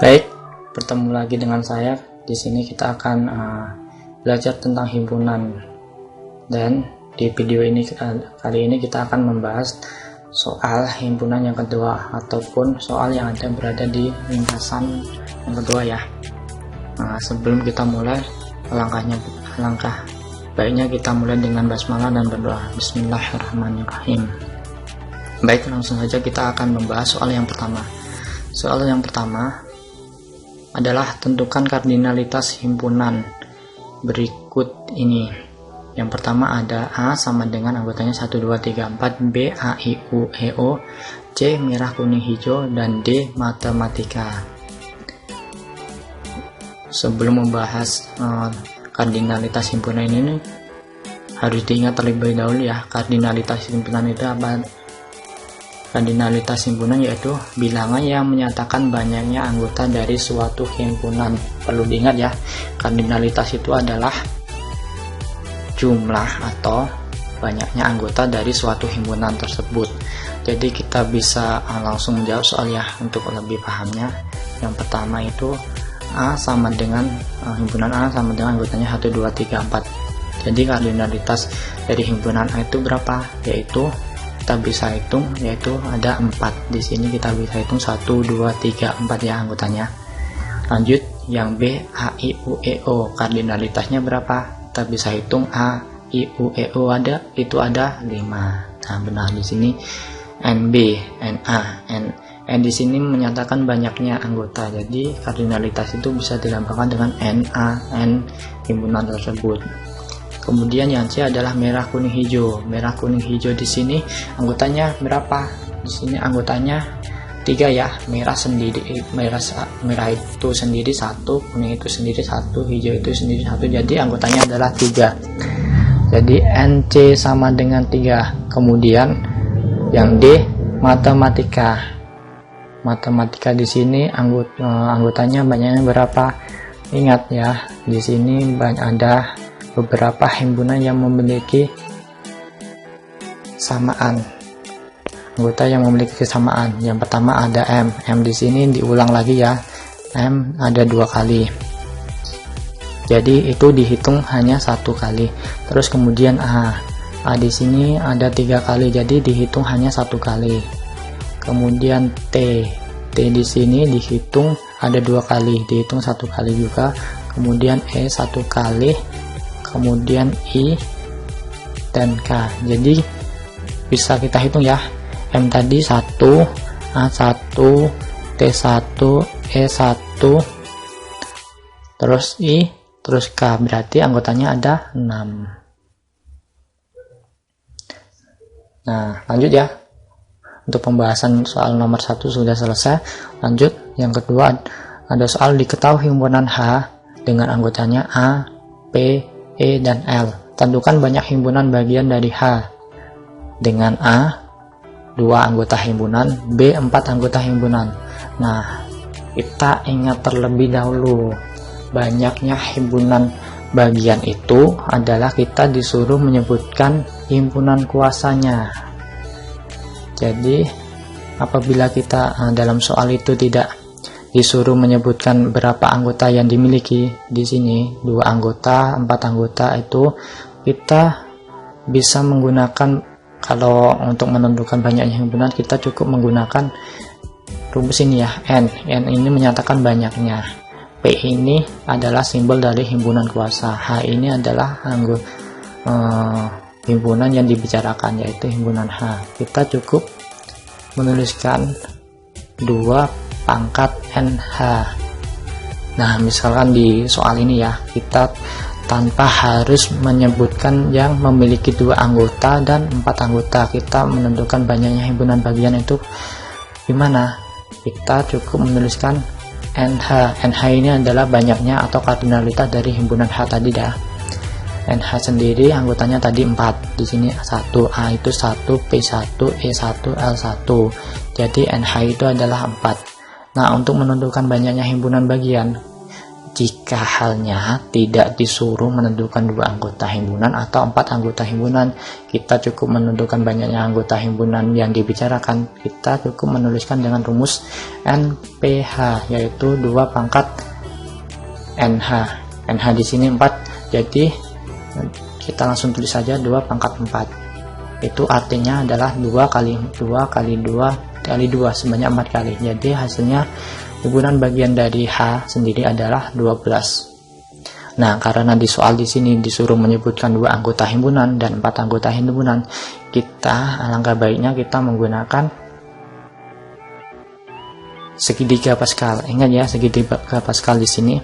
Baik, bertemu lagi dengan saya. Di sini kita akan belajar tentang himpunan, dan di video ini kali ini kita akan membahas soal himpunan yang kedua ataupun soal yang berada di ringkasan yang kedua ya. Sebelum kita mulai, alangkah baiknya kita mulai dengan basmalah dan berdoa. Bismillahirrahmanirrahim. Baik, langsung saja kita akan membahas soal yang pertama. Soal yang pertama adalah tentukan kardinalitas himpunan berikut ini. Yang pertama ada A sama dengan anggotanya 1, 2, 3, 4, B, A, I, U, E, O, C, merah, kuning, hijau, dan D, matematika. Sebelum membahas kardinalitas himpunan ini, harus diingat terlebih dahulu ya, kardinalitas himpunan itu apa? Kardinalitas himpunan yaitu bilangan yang menyatakan banyaknya anggota dari suatu himpunan. Perlu diingat ya, kardinalitas itu adalah jumlah atau banyaknya anggota dari suatu himpunan tersebut. Jadi kita bisa langsung menjawab soal ya untuk lebih pahamnya. Yang pertama itu A sama dengan himpunan A sama dengan anggotanya 1, 2, 3, 4. Jadi kardinalitas dari himpunan A itu berapa? Yaitu kita bisa hitung, yaitu ada 4. Di sini kita bisa hitung 1, 2, 3, 4 ya anggotanya. Lanjut yang B, A, I, U, E, O, kardinalitasnya berapa? Kita bisa hitung A, I, U, E, O ada 5. Nah, benar di sini NB, NA, N di sini menyatakan banyaknya anggota. Jadi kardinalitas itu bisa dilambangkan dengan NA, N himpunan tersebut. Kemudian yang C adalah merah, kuning, hijau. Merah, kuning, hijau di sini anggotanya berapa? Di sini anggotanya 3 ya. Merah itu sendiri 1, kuning itu sendiri 1, hijau itu sendiri 1. Jadi anggotanya adalah 3. Jadi NC sama dengan 3. Kemudian yang D, matematika. Matematika di sini anggotanya banyaknya berapa? Ingat ya, di sini ada beberapa himpunan yang memiliki kesamaan. Anggota yang memiliki kesamaan. Yang pertama ada M. M di sini diulang lagi ya. M ada 2 kali. Jadi itu dihitung hanya 1 kali. Terus kemudian A. A di sini ada 3 kali. Jadi dihitung hanya 1 kali. Kemudian T. T di sini dihitung ada 2 kali. Dihitung 1 kali juga. Kemudian E 1 kali. Kemudian I dan K. Jadi bisa kita hitung ya. M tadi 1, A 1, T 1, E 1, terus I, terus K. Berarti anggotanya ada 6. Nah, lanjut ya. Untuk pembahasan soal nomor 1 sudah selesai. Lanjut, yang kedua ada soal diketahui himpunan H dengan anggotanya A, P, E, dan L. Tentukan banyak himpunan bagian dari H. Dengan A 2 anggota himpunan, B 4 anggota himpunan. Nah, kita ingat terlebih dahulu, banyaknya himpunan bagian itu adalah kita disuruh menyebutkan himpunan kuasanya. Jadi apabila kita dalam soal itu tidak disuruh menyebutkan berapa anggota yang dimiliki, di sini 2 anggota, 4 anggota, itu kita bisa menggunakan, kalau untuk menentukan banyaknya himpunan kita cukup menggunakan rumus ini ya, N. N ini menyatakan banyaknya. P ini adalah simbol dari himpunan kuasa. H ini adalah himpunan yang dibicarakan, yaitu himpunan H. Kita cukup menuliskan 2 pangkat NH. Nah, misalkan di soal ini ya, kita tanpa harus menyebutkan yang memiliki 2 anggota dan 4 anggota, kita menentukan banyaknya himpunan bagian itu gimana? Kita cukup menuliskan NH. NH ini adalah banyaknya atau kardinalitas dari himpunan H tadi dah. NH sendiri anggotanya tadi 4. Di sini 1, A itu 1, P 1, E 1, L 1. Jadi NH itu adalah 4. Nah, untuk menentukan banyaknya himpunan bagian, jika halnya tidak disuruh menentukan 2 anggota himpunan atau 4 anggota himpunan, kita cukup menentukan banyaknya anggota himpunan yang dibicarakan. Kita cukup menuliskan dengan rumus NPH, yaitu 2 pangkat NH. NH di sini 4, jadi kita langsung tulis saja 2 pangkat 4. Itu artinya adalah 2 kali 2 kali 2 kali 2 sebanyak 4 kali. Jadi hasilnya himpunan bagian dari H sendiri adalah 12. Nah, karena di soal di sini disuruh menyebutkan 2 anggota himpunan dan 4 anggota himpunan, kita alangkah baiknya kita menggunakan segitiga Pascal. Ingat ya, segitiga Pascal di sini.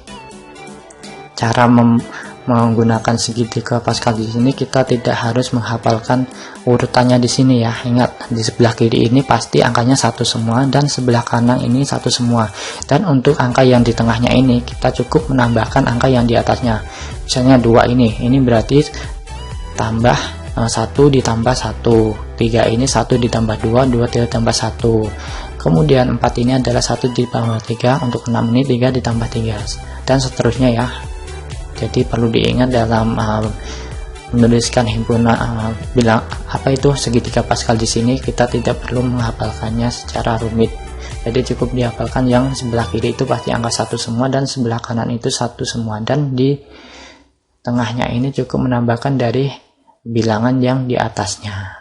Cara menggunakan segitiga Pascal di sini, kita tidak harus menghafalkan urutannya di sini ya. Ingat, di sebelah kiri ini pasti angkanya 1 semua dan sebelah kanan ini 1 semua. Dan untuk angka yang di tengahnya ini kita cukup menambahkan angka yang di atasnya. Misalnya 2 ini berarti tambah 1 ditambah 1. 3 ini 1 ditambah 2, 2 ditambah 1. Kemudian 4 ini adalah 1 ditambah 3, untuk 6 ini 3 ditambah 3 dan seterusnya ya. Jadi perlu diingat dalam menuliskan himpunan bilang apa itu segitiga Pascal di sini, kita tidak perlu menghafalkannya secara rumit. Jadi cukup dihafalkan yang sebelah kiri itu pasti angka 1 semua dan sebelah kanan itu 1 semua, dan di tengahnya ini cukup menambahkan dari bilangan yang di atasnya.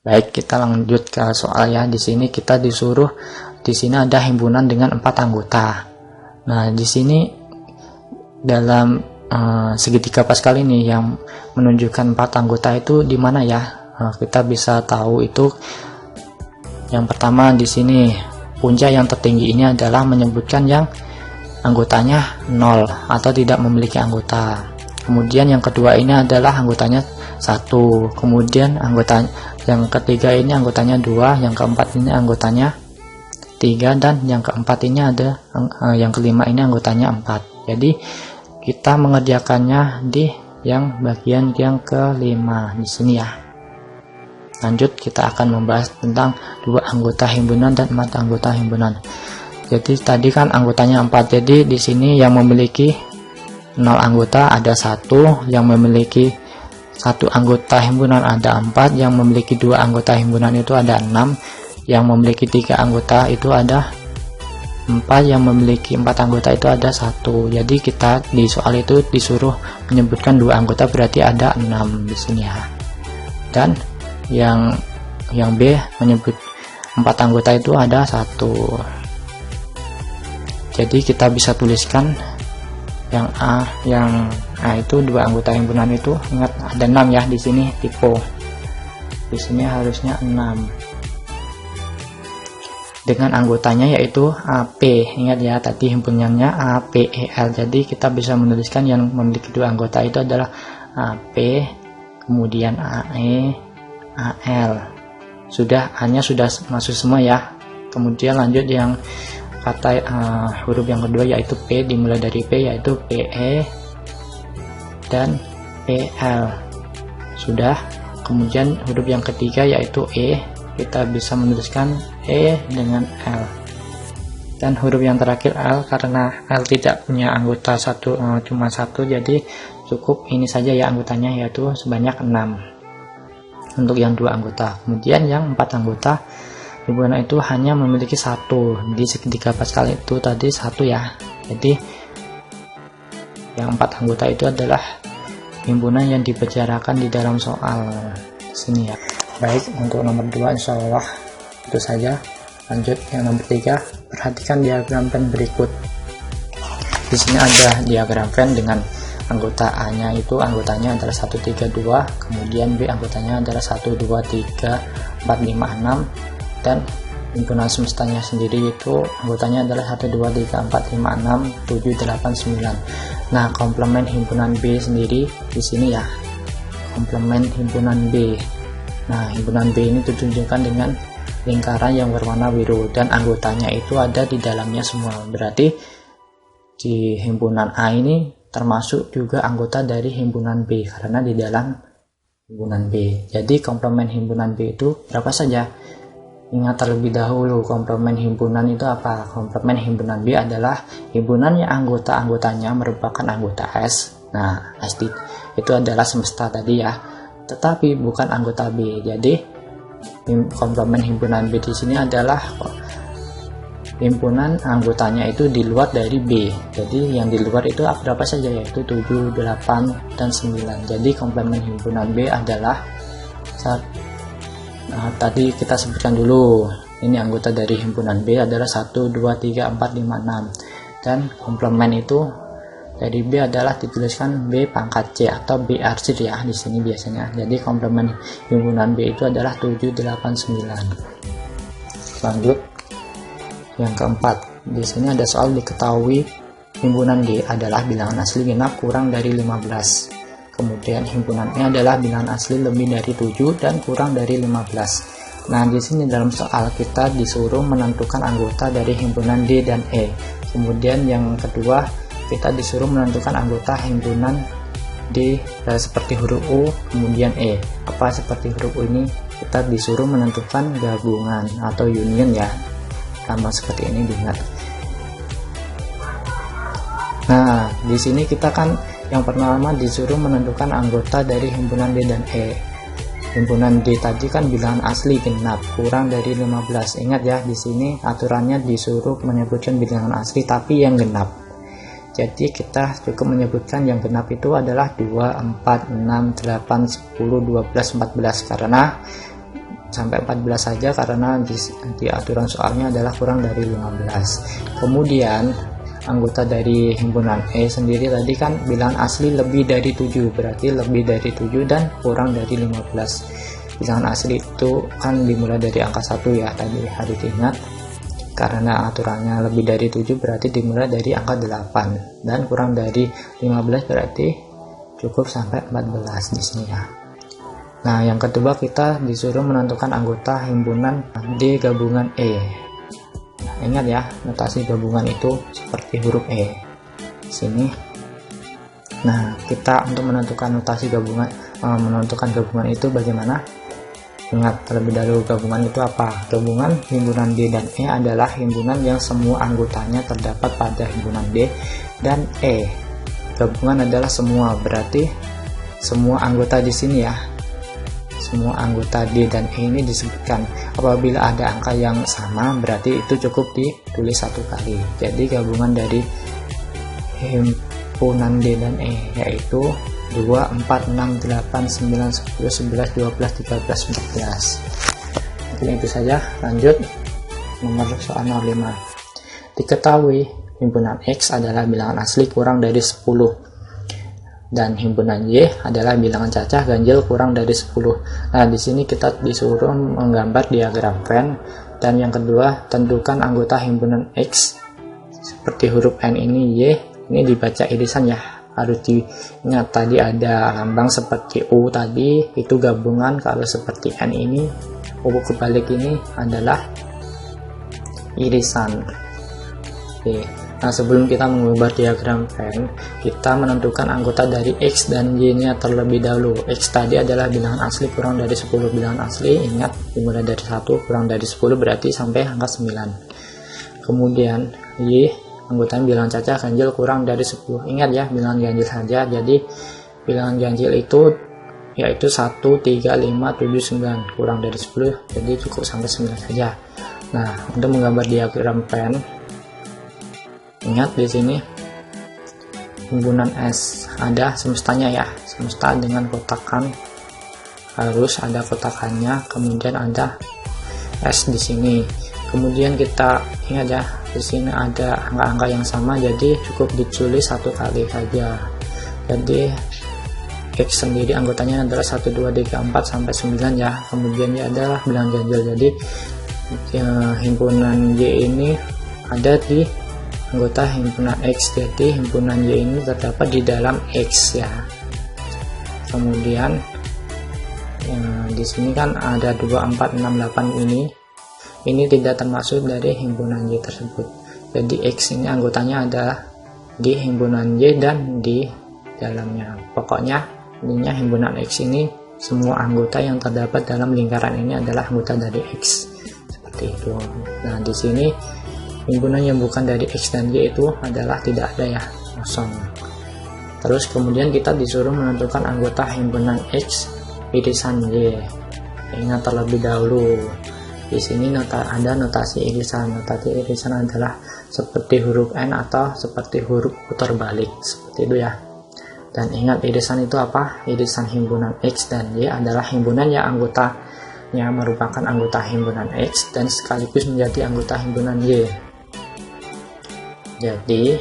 Baik, kita lanjut ke soal ya. Di sini kita disuruh, di sini ada himpunan dengan 4 anggota. Nah, di sini dalam segitiga Pascal ini yang menunjukkan 4 anggota itu di mana ya? Kita bisa tahu itu yang pertama di sini punca yang tertinggi ini adalah menyebutkan yang anggotanya 0 atau tidak memiliki anggota. Kemudian yang kedua ini adalah anggotanya 1. Kemudian anggota yang ketiga ini anggotanya 2, yang keempat ini anggotanya 3, dan yang keempat ini ada yang kelima ini anggotanya 4. Jadi kita mengerjakannya di yang bagian yang kelima di sini ya. Lanjut, kita akan membahas tentang 2 anggota himpunan dan 4 anggota himpunan. Jadi tadi kan anggotanya 4, jadi di sini yang memiliki 0 anggota ada 1, yang memiliki 1 anggota himpunan ada 4, yang memiliki 2 anggota himpunan itu ada 6, yang memiliki 3 anggota itu ada 4, yang memiliki 4 anggota itu ada 1. Jadi kita di soal itu disuruh menyebutkan 2 anggota, berarti ada 6 di sini ya. Dan yang B menyebut 4 anggota itu ada 1. Jadi kita bisa tuliskan yang A itu 2 anggota himpunan itu, ingat ada 6 ya di sini, tipe. Di sini harusnya 6. Dengan anggotanya yaitu AP. Ingat ya, tadi himpunannya APEL. Jadi kita bisa menuliskan yang memiliki 2 anggota itu adalah AP, kemudian AE, AL. Sudah, A-nya sudah masuk semua ya. Kemudian lanjut yang kata huruf yang kedua yaitu P, dimulai dari P yaitu PE dan PL. Sudah. Kemudian huruf yang ketiga yaitu E, kita bisa menuliskan E dengan L. Dan huruf yang terakhir L, karena L tidak punya anggota cuma 1, jadi cukup ini saja ya anggotanya, yaitu sebanyak 6 untuk yang 2 anggota. Kemudian yang 4 anggota himpunan itu hanya memiliki 1. Di segitiga Pascal itu tadi 1 ya. Jadi yang 4 anggota itu adalah himpunan yang dibicarakan di dalam soal sini ya. Baik, untuk nomor 2 insya Allah itu saja. Lanjut yang nomor 3, perhatikan diagram Venn berikut. Di sini ada diagram Venn dengan anggota A-nya itu anggotanya adalah 1, 3, 2, kemudian B anggotanya adalah 1, 2, 3, 4, 5, 6, dan himpunan semestanya sendiri itu anggotanya adalah 1, 2, 3, 4, 5, 6, 7, 8, 9. Nah, komplement himpunan B sendiri di sini ya. Komplement himpunan B. Nah, himpunan B ini ditunjukkan dengan lingkaran yang berwarna biru dan anggotanya itu ada di dalamnya semua. Berarti di himpunan A ini termasuk juga anggota dari himpunan B karena di dalam himpunan B. Jadi komplement himpunan B itu berapa saja? Ingat terlebih dahulu, komplement himpunan itu apa? Komplement himpunan B adalah himpunan yang anggota-anggotanya merupakan anggota S. Nah, S itu adalah semesta tadi ya, tetapi bukan anggota B. Jadi komplement himpunan B di sini adalah himpunan anggotanya itu di luar dari B. Jadi yang di luar itu berapa saja, yaitu 7, 8, dan 9. Jadi komplement himpunan B adalah tadi kita sebutkan dulu, ini anggota dari himpunan B adalah 1, 2, 3, 4, 5, 6, dan komplement itu dari B adalah dituliskan B pangkat C atau B arsir ya di sini biasanya. Jadi komplement himpunan B itu adalah 7, 8, 9. Lanjut yang keempat, di sini ada soal diketahui himpunan D adalah bilangan asli genap kurang dari 15. Kemudian himpunan E adalah bilangan asli lebih dari 7 dan kurang dari 15. Nah, di sini dalam soal kita disuruh menentukan anggota dari himpunan D dan E. Kemudian yang kedua, kita disuruh menentukan anggota himpunan D seperti huruf U, kemudian E. Apa seperti huruf U ini? Kita disuruh menentukan gabungan atau union ya. Sama seperti ini diingat. Nah, di sini kita kan yang pertama disuruh menentukan anggota dari himpunan D dan E. Himpunan D tadi kan bilangan asli genap kurang dari 15. Ingat ya, di sini aturannya disuruh menyebutkan bilangan asli tapi yang genap. Jadi kita cukup menyebutkan yang genap itu adalah 2, 4, 6, 8, 10, 12, 14 karena sampai 14 saja karena di aturan soalnya adalah kurang dari 15. Kemudian anggota dari himpunan E sendiri tadi kan bilangan asli lebih dari 7, berarti lebih dari 7 dan kurang dari 15. Bilangan asli itu kan dimulai dari angka 1 ya, tadi harus diingat. Karena aturannya lebih dari 7 berarti dimulai dari angka 8 dan kurang dari 15 berarti cukup sampai 14 di sini ya. Nah, yang kedua kita disuruh menentukan anggota himpunan D gabungan E. Ingat ya, notasi gabungan itu seperti huruf E sini. Nah, kita untuk menentukan notasi gabungan, menentukan gabungan itu bagaimana? Ingat terlebih dahulu gabungan itu apa? Gabungan himpunan D dan E adalah himpunan yang semua anggotanya terdapat pada himpunan D dan E. Gabungan adalah semua, berarti semua anggota di sini ya. Semua anggota D dan E ini disebutkan. Apabila ada angka yang sama berarti itu cukup ditulis satu kali. Jadi gabungan dari himpunan D dan E yaitu 2, 4, 6, 8, 9, 10, 11, 12, 13, 14. Mungkin itu saja. Lanjut nomor soal 05. Diketahui himpunan X adalah bilangan asli kurang dari 10 dan himpunan Y adalah bilangan cacah ganjil kurang dari 10. Nah, di sini kita disuruh menggambar diagram Venn, dan yang kedua tentukan anggota himpunan X seperti huruf N ini. Y ini dibaca irisan ya, harus diingat tadi ada lambang seperti U tadi itu gabungan, kalau seperti N ini U kebalik ini adalah irisan. Oke. Nah, sebelum kita menggambar diagram Venn, kita menentukan anggota dari X dan Y-nya terlebih dahulu. X tadi adalah bilangan asli kurang dari 10. Bilangan asli, ingat, dimulai dari 1, kurang dari 10 berarti sampai angka 9. Kemudian, Y, anggotanya bilangan cacah ganjil kurang dari 10. Ingat ya, bilangan ganjil saja. Jadi, bilangan ganjil itu yaitu 1, 3, 5, 7, 9. Kurang dari 10, jadi cukup sampai 9 saja. Nah, untuk menggambar diagram Venn, ingat di sini himpunan S ada semestanya ya, semesta dengan kotakan, harus ada kotakannya, kemudian ada S di sini. Kemudian kita ingat ya, di sini ada angka-angka yang sama, jadi cukup ditulis satu kali saja. Jadi X sendiri anggotanya adalah 1, 2, 3, 4 sampai 9 ya. Kemudian Y adalah bilangan ganjil, jadi himpunan Y ini ada di anggota himpunan X, jadi himpunan Y ini terdapat di dalam X ya. Kemudian di sini kan ada 2, 4, 6, 8 ini tidak termasuk dari himpunan Y tersebut. Jadi X ini anggotanya ada di himpunan Y dan di dalamnya. Pokoknya intinya himpunan X ini semua anggota yang terdapat dalam lingkaran ini adalah anggota dari X. seperti itu. Nah, di sini himpunan yang bukan dari X dan Y itu adalah tidak ada ya, kosong. Terus kemudian kita disuruh menentukan anggota himpunan X irisan Y. Ingat terlebih dahulu, di sini ada notasi irisan. Notasi irisan adalah seperti huruf N atau seperti huruf putar balik, seperti itu ya. Dan ingat, irisan itu apa? Irisan himpunan X dan Y adalah himpunan yang anggotanya merupakan anggota himpunan X dan sekaligus menjadi anggota himpunan Y. Jadi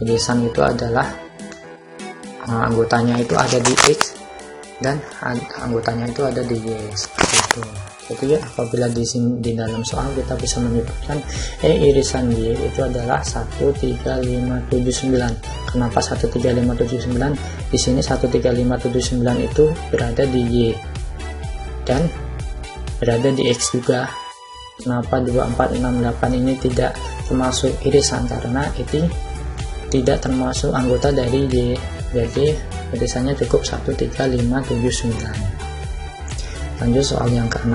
irisan itu adalah anggotanya itu ada di X dan anggotanya itu ada di Y, seperti itu. Jadi apabila di dalam soal kita bisa menyebutkan irisan Y itu adalah 13579. Kenapa 13579? Di sini 13579 itu berada di Y dan berada di X juga. Kenapa 2468 ini tidak termasuk irisan? Karena itu tidak termasuk anggota dari Y. Jadi irisannya cukup 13579. Lanjut soal yang ke-6.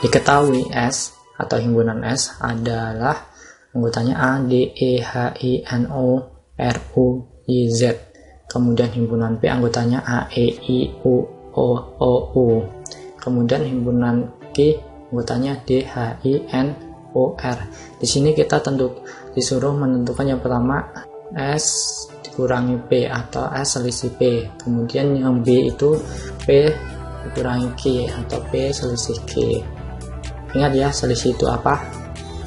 Diketahui S atau himpunan S adalah anggotanya A, D, E, H, I, N, O, R, U, Y, Z. Kemudian himpunan P anggotanya A, E, I, U, O, O, U. Kemudian himpunan Q anggotanya D, H, I, N, O, R. Di sini kita disuruh menentukan yang pertama S dikurangi P atau S selisih P. Kemudian yang B itu P dikurangi Q atau P selisih Q. Ingat ya, selisih itu apa?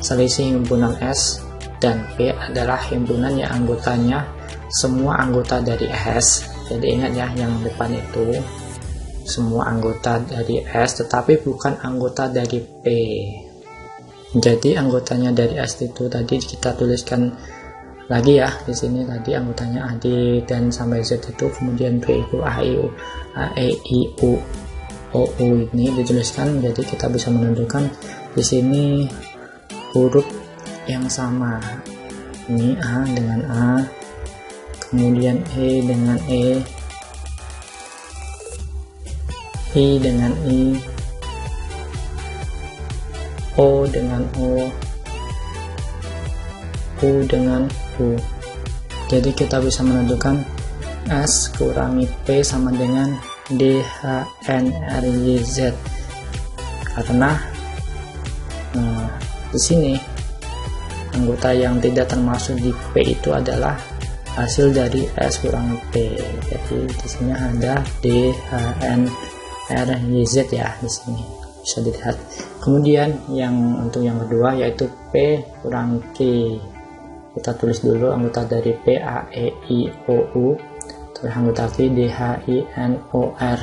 Selisih himpunan S dan P adalah himpunan yang anggotanya semua anggota dari S. Jadi ingat ya, yang depan itu semua anggota dari S tetapi bukan anggota dari P. Jadi anggotanya dari S itu tadi kita tuliskan lagi ya, di sini tadi anggotanya AD dan sampai Z itu, kemudian P itu A, E, I, U, O, U ini dituliskan. Jadi kita bisa menentukan di sini huruf yang sama. Ini A dengan A, kemudian E dengan E, I dengan I, O dengan O, U dengan U. Jadi kita bisa menentukan S kurangi P sama dengan D, H, N, R, Y, Z. Karena di sini anggota yang tidak termasuk di P itu adalah hasil dari S kurangi P. Jadi di sini ada D, H, N, R, Y, Z ya, di sini bisa dilihat. Kemudian untuk yang kedua yaitu P kurangi Q. Kita tulis dulu anggota dari P, A, E, I, O, U. Terus anggota Q D, H, I, N, O, R.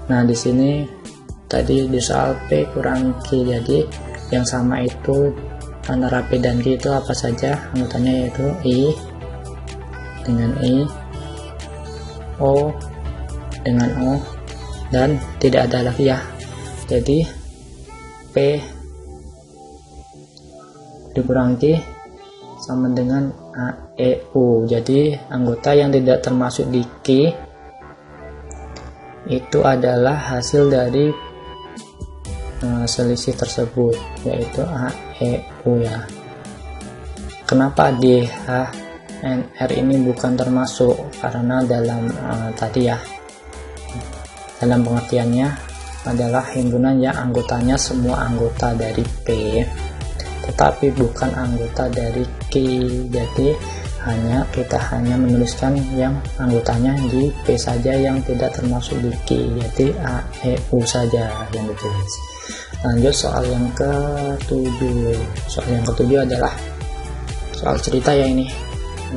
Nah di sini tadi di soal P kurang Q, jadi yang sama itu antara P dan Q itu apa saja? Anggotanya yaitu I dengan I, O dengan O, dan tidak ada lagi ya. Jadi P dikurang Q sama dengan A, E, U. Jadi anggota yang tidak termasuk di Q itu adalah hasil dari selisih tersebut, yaitu A, E, U ya. Kenapa D, H, N, R ini bukan termasuk? Karena dalam tadi ya, dalam pengertiannya adalah himpunan yang anggotanya semua anggota dari P tetapi bukan anggota dari Q. Jadi kita hanya menuliskan yang anggotanya di P saja yang tidak termasuk di Q, jadi A, E, U saja yang ditulis. Lanjut soal yang ke-7. Soal yang ke-7 adalah soal cerita ya ini.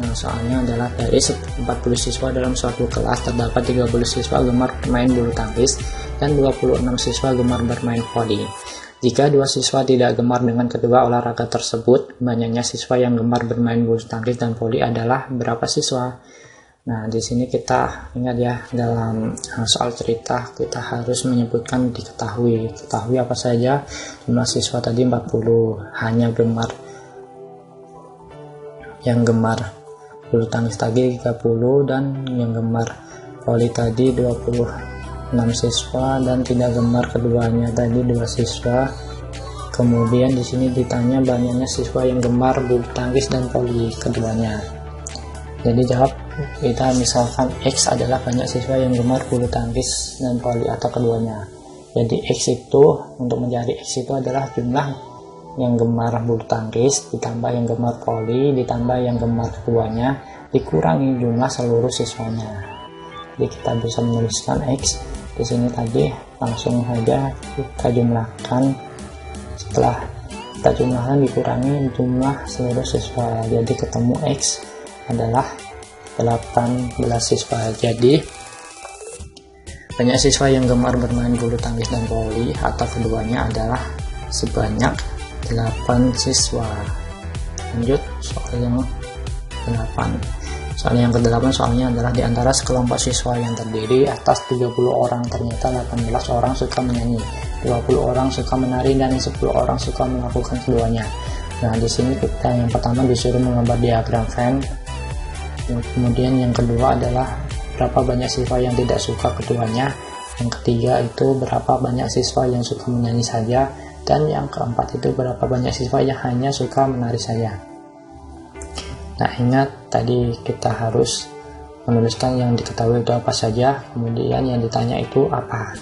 Nah, soalnya adalah dari 40 siswa dalam suatu kelas terdapat 30 siswa gemar bermain bulu tangkis dan 26 siswa gemar bermain voli. Jika dua siswa tidak gemar dengan kedua olahraga tersebut, banyaknya siswa yang gemar bermain bulu tangkis dan voli adalah berapa siswa? Nah, di sini kita ingat ya, dalam soal cerita kita harus menyebutkan diketahui. Ketahui apa saja? Jumlah siswa tadi 40, hanya yang gemar bulu tangkis tadi 30 dan yang gemar voli tadi 26. 6 siswa dan tidak gemar keduanya tadi 2 siswa. Kemudian di sini ditanya banyaknya siswa yang gemar bulu tangkis dan voli keduanya. Jadi jawab kita misalkan X adalah banyak siswa yang gemar bulu tangkis dan voli atau keduanya. Jadi X itu, untuk mencari X itu adalah jumlah yang gemar bulu tangkis ditambah yang gemar voli ditambah yang gemar keduanya dikurangi jumlah seluruh siswanya. Jadi kita bisa menuliskan X di sini tadi, langsung saja kita jumlahkan. Setelah kita jumlahkan dikurangi jumlah seluruh siswa, jadi ketemu X adalah 18 siswa. Jadi banyak siswa yang gemar bermain bulu tangkis dan voli atau keduanya adalah sebanyak 8 siswa. Lanjut soal yang 8. Soal yang ke-8 soalnya adalah di antara sekelompok siswa yang terdiri atas 30 orang ternyata 18 orang suka menyanyi, 20 orang suka menari dan 10 orang suka melakukan keduanya. Nah, di sini kita yang pertama disuruh menggambar diagram Venn. Kemudian yang kedua adalah berapa banyak siswa yang tidak suka keduanya. Yang ketiga itu berapa banyak siswa yang suka menyanyi saja. Dan yang keempat itu berapa banyak siswa yang hanya suka menari saja. Nah, ingat tadi kita harus menuliskan yang diketahui itu apa saja, kemudian yang ditanya itu apa.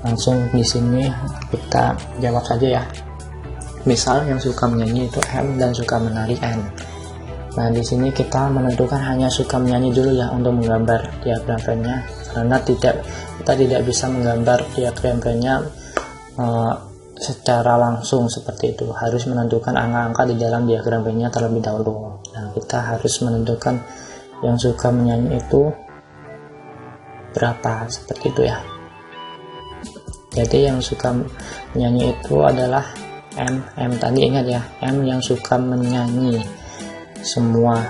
Langsung di sini kita jawab saja ya. Misal yang suka menyanyi itu M dan suka menari N. Nah, di sini kita menentukan hanya suka menyanyi dulu ya untuk menggambar diagram Venn-nya, karena kita tidak bisa menggambar diagram Venn-nya secara langsung seperti itu. Harus menentukan angka-angka di dalam diagram Venn-nya terlebih dahulu. Nah, kita harus menentukan yang suka menyanyi itu berapa, seperti itu ya. Jadi yang suka menyanyi itu adalah M tadi, ingat ya, M yang suka menyanyi. Semua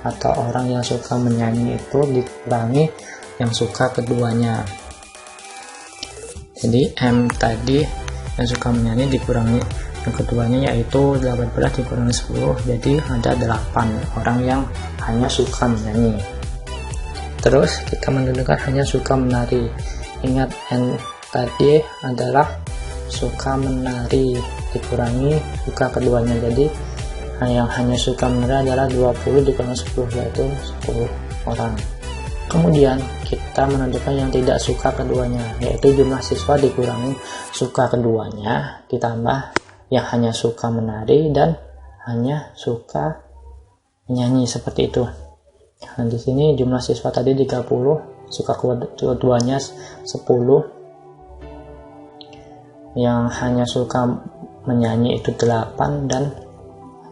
atau orang yang suka menyanyi itu dikurangi yang suka keduanya. Jadi M tadi yang suka menyanyi dikurangi yang keduanya, yaitu 18 dikurangi 10, jadi ada 8 orang yang hanya suka menyanyi. Terus kita menentukan hanya suka menari. Ingat N tadi adalah suka menari dikurangi suka keduanya, jadi yang hanya suka menari adalah 20 dikurangi 10, yaitu 10 orang. Kemudian kita menentukan yang tidak suka keduanya, yaitu jumlah siswa dikurangi suka keduanya ditambah yang hanya suka menari dan hanya suka menyanyi, seperti itu. Nah, di sini jumlah siswa tadi 30, suka keduanya 10, yang hanya suka menyanyi itu 8, dan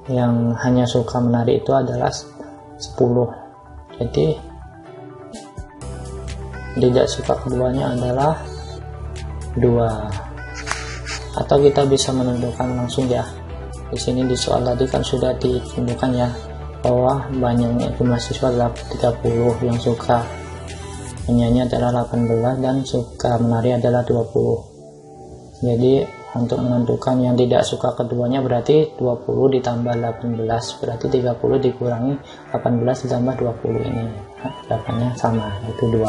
yang hanya suka menari itu adalah 10. Jadi tidak suka keduanya adalah 2. Atau kita bisa menentukan langsung ya. Di sini di soal tadi kan sudah ditentukan ya, bahwa banyaknya jumlah siswa adalah 30, yang suka menyanyi adalah 18 dan suka menari adalah 20. Jadi untuk menentukan yang tidak suka keduanya berarti 20 ditambah 18, berarti 30 dikurangi 18 ditambah 20, ini jawabannya sama, itu 2.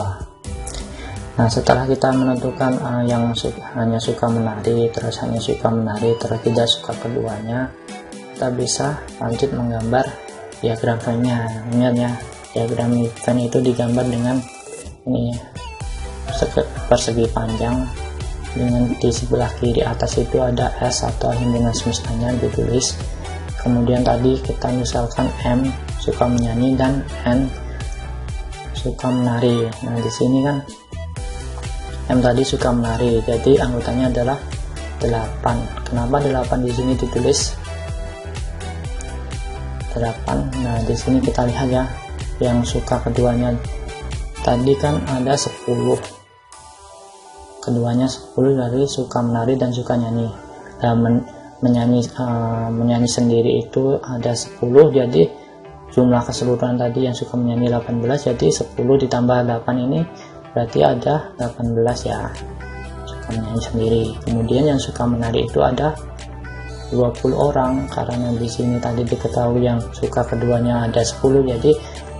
Nah, setelah kita menentukan yang hanya suka menari, terus hanya suka menari, terus tidak suka keduanya, kita bisa lanjut menggambar diagram Venn-nya. Ingat ya, diagram Venn itu digambar dengan ini persegi panjang, dengan di sebelah kiri atas itu ada S atau himpunan semestanya ditulis. Kemudian tadi kita misalkan M suka menyanyi dan N suka menari. Nah, di sini kan M tadi suka menari, jadi anggotanya adalah 8. Kenapa 8 di sini ditulis 8? Nah, di sini kita lihat ya, yang suka keduanya tadi kan ada 10. Keduanya 10 dari suka menari dan suka nyanyi. Nah, menyanyi sendiri itu ada 10, jadi jumlah keseluruhan tadi yang suka menyanyi 18, jadi 10 ditambah 8 ini berarti ada 18 ya, suka menyanyi sendiri. Kemudian yang suka menari itu ada 20 orang, karena di sini tadi diketahui yang suka keduanya ada 10, jadi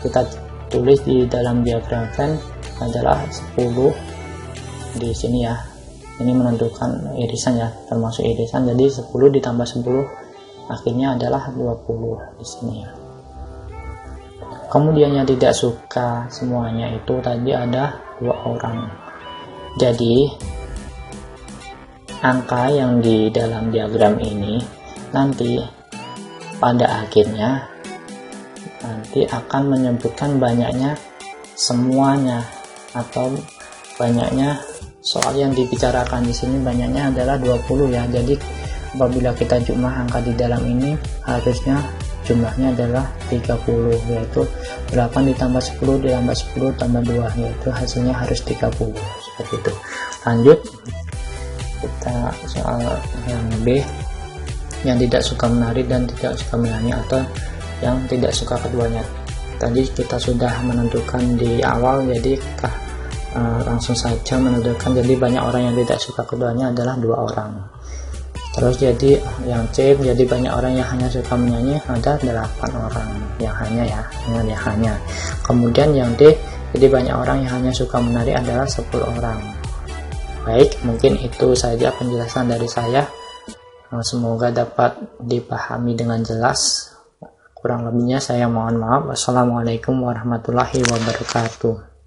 kita tulis di dalam diagram Venn adalah 10 di sini ya. Ini menentukan irisan ya, termasuk irisan. Jadi 10 ditambah 10 akhirnya adalah 20 di sini ya. Kemudian yang tidak suka semuanya itu tadi ada 2 orang. Jadi angka yang di dalam diagram ini nanti pada akhirnya nanti akan menyebutkan banyaknya semuanya atau banyaknya soal yang dibicarakan di sini banyaknya adalah 20 ya. Jadi apabila kita jumlah angka di dalam ini harusnya jumlahnya adalah 30, yaitu 8 ditambah 10 ditambah 10 tambah 2, yaitu hasilnya harus 30 seperti itu. Lanjut kita soal yang B, yang tidak suka menari dan tidak suka menyanyi atau yang tidak suka keduanya. Tadi kita sudah menentukan di awal, jadi kita langsung saja menentukan. Jadi banyak orang yang tidak suka keduanya adalah 2 orang. Terus jadi yang C, jadi banyak orang yang hanya suka menyanyi ada 8 orang yang hanya ya, yang hanya. Kemudian yang D, jadi banyak orang yang hanya suka menari adalah 10 orang. Baik, mungkin itu saja penjelasan dari saya. Semoga dapat dipahami dengan jelas. Kurang lebihnya saya mohon maaf. Wassalamualaikum warahmatullahi wabarakatuh.